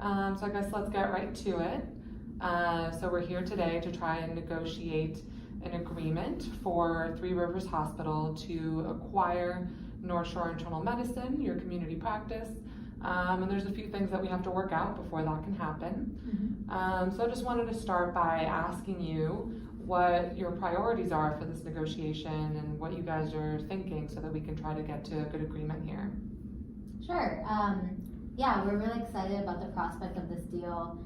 So I guess let's get right to it. So we're here today to try and negotiate an agreement for Three Rivers Hospital to acquire North Shore Internal Medicine, your community practice. And there's a few things that we have to work out before that can happen. So I just wanted to start by asking you what your priorities are for this negotiation and what you guys are thinking so that we can try to get to a good agreement here. Sure. Yeah, we're really excited about the prospect of this deal.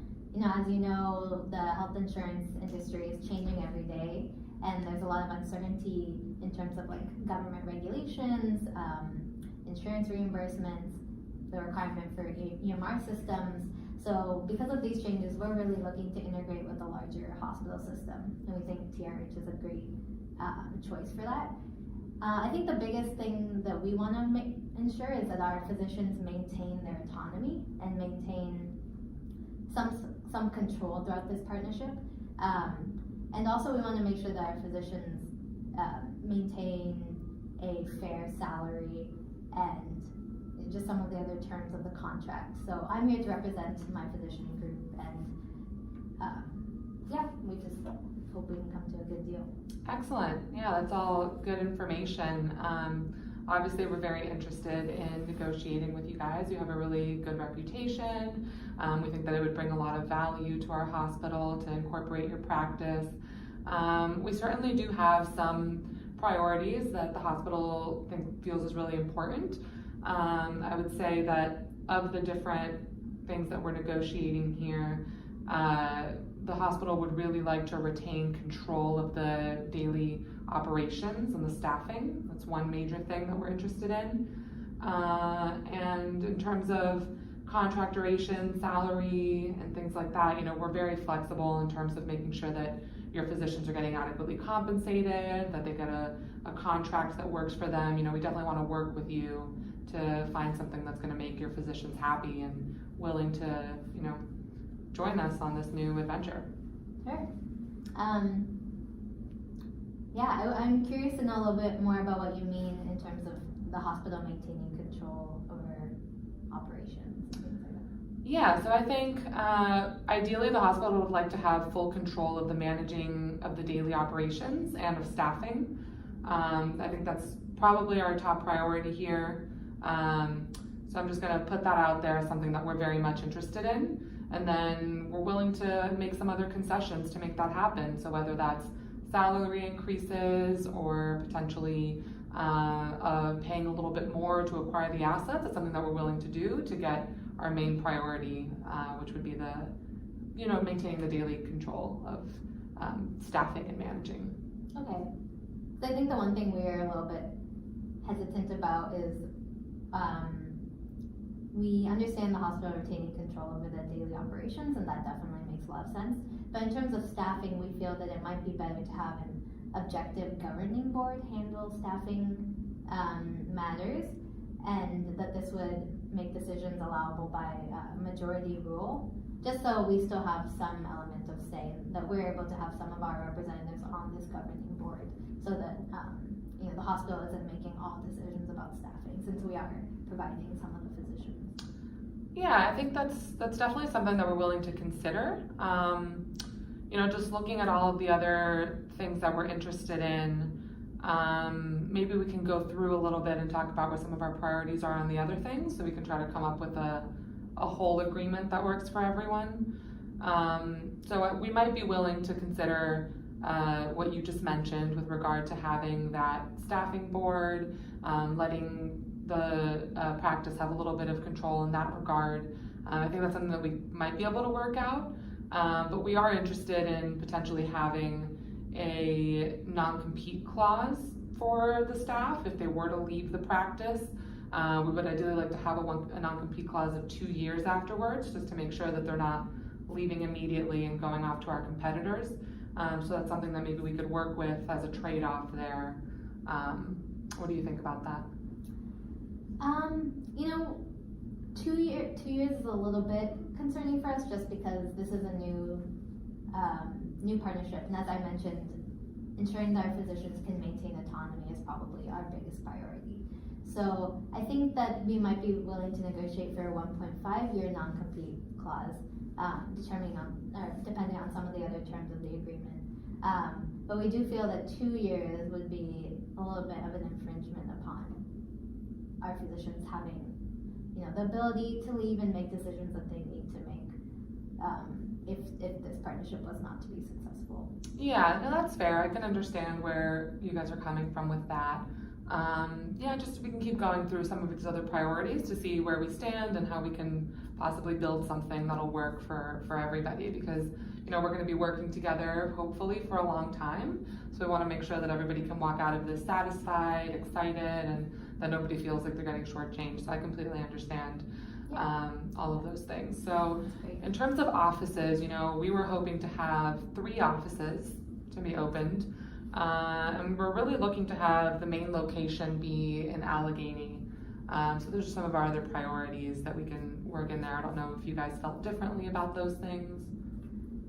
As you know, the health insurance industry is changing every day, and there's a lot of uncertainty in terms of government regulations, insurance reimbursements, the requirement for EMR systems. So because of these changes, we're really looking to integrate with a larger hospital system, and we think TRH is a great choice for that. I think the biggest thing that we want to ensure is that our physicians maintain their autonomy and maintain some control throughout this partnership. And also we want to make sure that our physicians maintain a fair salary and just some of the other terms of the contract. So I'm here to represent my physician group, and we just hope we can come to a good deal. Excellent. Yeah, that's all good information. Obviously, we're very interested in negotiating with you guys. You have a really good reputation. We think that it would bring a lot of value to our hospital to incorporate your practice. We certainly do have some priorities that the hospital feels is really important. I would say that of the different things that we're negotiating here, the hospital would really like to retain control of the daily operations and the staffing. That's one major thing that we're interested in. And in terms of contract duration, salary, and things like that, we're very flexible in terms of making sure that your physicians are getting adequately compensated, that they get a contract that works for them. We definitely want to work with you to find something that's going to make your physicians happy and willing to, join us on this new adventure. Sure. I'm curious to know a little bit more about what you mean in terms of the hospital maintaining control over operations and things like that. Yeah, so I think ideally the hospital would like to have full control of the managing of the daily operations and of staffing. I think that's probably our top priority here. So I'm just going to put that out there as something that we're very much interested in. And then we're willing to make some other concessions to make that happen. So whether that's salary increases or potentially paying a little bit more to acquire the assets, that's something that we're willing to do to get our main priority, which would be maintaining the daily control of staffing and managing. Okay. So I think the one thing we're a little bit hesitant about is we understand the hospital retaining control over the daily operations, and that definitely makes a lot of sense. But in terms of staffing, we feel that it might be better to have an objective governing board handle staffing matters, and that this would make decisions allowable by majority rule, just so we still have some element of say, that we're able to have some of our representatives on this governing board, so that the hospital isn't making all decisions about staffing, since we are providing some of the physicians. Yeah, I think that's definitely something that we're willing to consider. Just looking at all of the other things that we're interested in, maybe we can go through a little bit and talk about what some of our priorities are on the other things, so we can try to come up with a whole agreement that works for everyone. So we might be willing to consider what you just mentioned with regard to having that staffing board, letting the practice have a little bit of control in that regard. I think that's something that we might be able to work out, but we are interested in potentially having a non-compete clause for the staff if they were to leave the practice. We would ideally like to have a non-compete clause of 2 years afterwards, just to make sure that they're not leaving immediately and going off to our competitors. So that's something that maybe we could work with as a trade-off there. What do you think about that? 2 years is a little bit concerning for us, just because this is a new partnership, and as I mentioned, ensuring that our physicians can maintain autonomy is probably our biggest priority. So I think that we might be willing to negotiate for a 1.5-year non-compete clause, depending on some of the other terms of the agreement. But we do feel that 2 years would be a little bit of an infringement upon our physicians having, the ability to leave and make decisions that they need to make, if this partnership was not to be successful. Yeah, no, that's fair. I can understand where you guys are coming from with that. Just we can keep going through some of these other priorities to see where we stand and how we can possibly build something that'll work for everybody, because we're going to be working together hopefully for a long time, so we want to make sure that everybody can walk out of this satisfied, excited, and that nobody feels like they're getting shortchanged. So I completely understand all of those things. So in terms of offices, we were hoping to have 3 offices to be opened. And we're really looking to have the main location be in Allegheny. So those are some of our other priorities that we can work in there. I don't know if you guys felt differently about those things.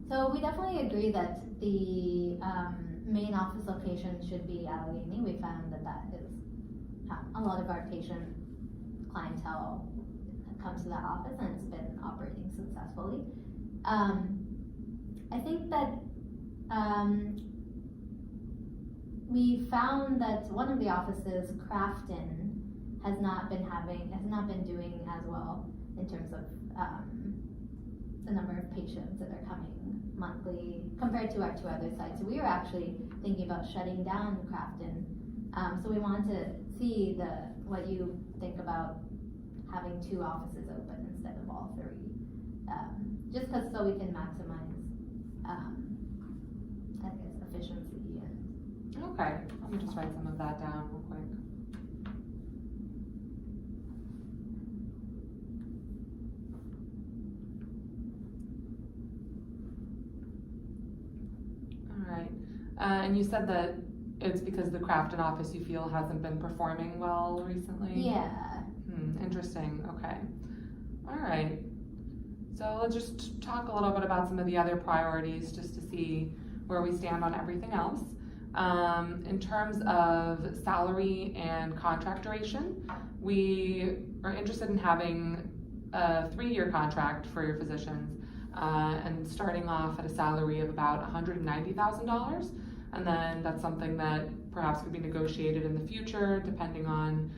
So we definitely agree that the main office location should be Allegheny. We found that is a lot of our patient clientele comes to that office, and it's been operating successfully. I think that we found that one of the offices, Crafton, has not been doing as well in terms of the number of patients that are coming monthly compared to our 2 other sites. So we were actually thinking about shutting down Crafton. So we wanted to see what you think about having 2 offices open instead of all 3, just so we can maximize, efficiency. Okay, let me just write some of that down real quick. All right, and you said that it's because the Crafton office you feel hasn't been performing well recently? Yeah. Interesting, okay. All right, so let's just talk a little bit about some of the other priorities just to see where we stand on everything else. In terms of salary and contract duration, we are interested in having a 3-year contract for your physicians, and starting off at a salary of about $190,000, and then that's something that perhaps could be negotiated in the future depending on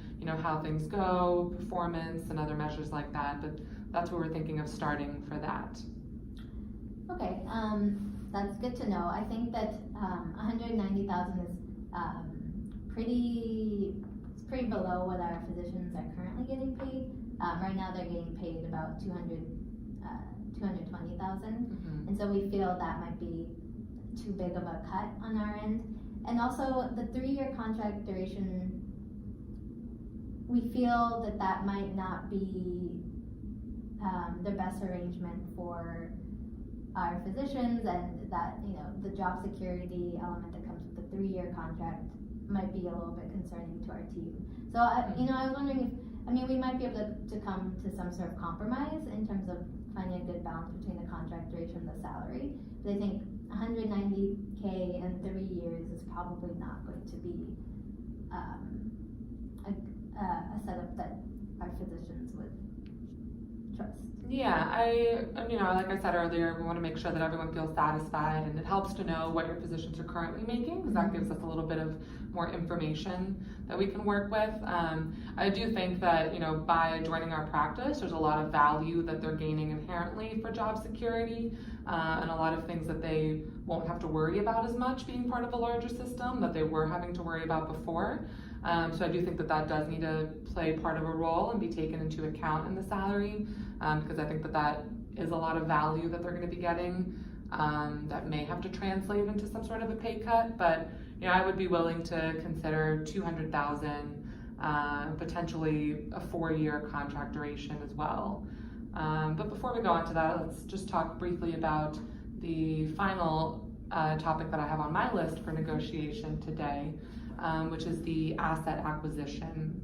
how things go, performance, and other measures like that. But that's where we're thinking of starting for that. Okay, that's good to know. I think that $190,000 is pretty below what our physicians are currently getting paid. Right now they're getting paid about $220,000, and so we feel that might be too big of a cut on our end. And also the 3-year contract duration, we feel that might not be the best arrangement for our physicians, and that the job security element that comes with the 3-year contract might be a little bit concerning to our team. So I was wondering if we might be able to come to some sort of compromise in terms of finding a good balance between the contract duration and the salary. But I think $190K and 3 years is probably not going to be a setup that our physicians would trust. Yeah, like I said earlier, we want to make sure that everyone feels satisfied, and it helps to know what your physicians are currently making, because that gives us a little bit of more information that we can work with. I do think that, by joining our practice, there's a lot of value that they're gaining inherently for job security, and a lot of things that they won't have to worry about as much being part of a larger system that they were having to worry about before. So I do think that does need to play part of a role and be taken into account in the salary, because I think that is a lot of value that they're going to be getting, that may have to translate into some sort of a pay cut. But I would be willing to consider $200,000, potentially a 4-year contract duration as well. But before we go on to that, let's just talk briefly about the final topic that I have on my list for negotiation today, which is the asset acquisition.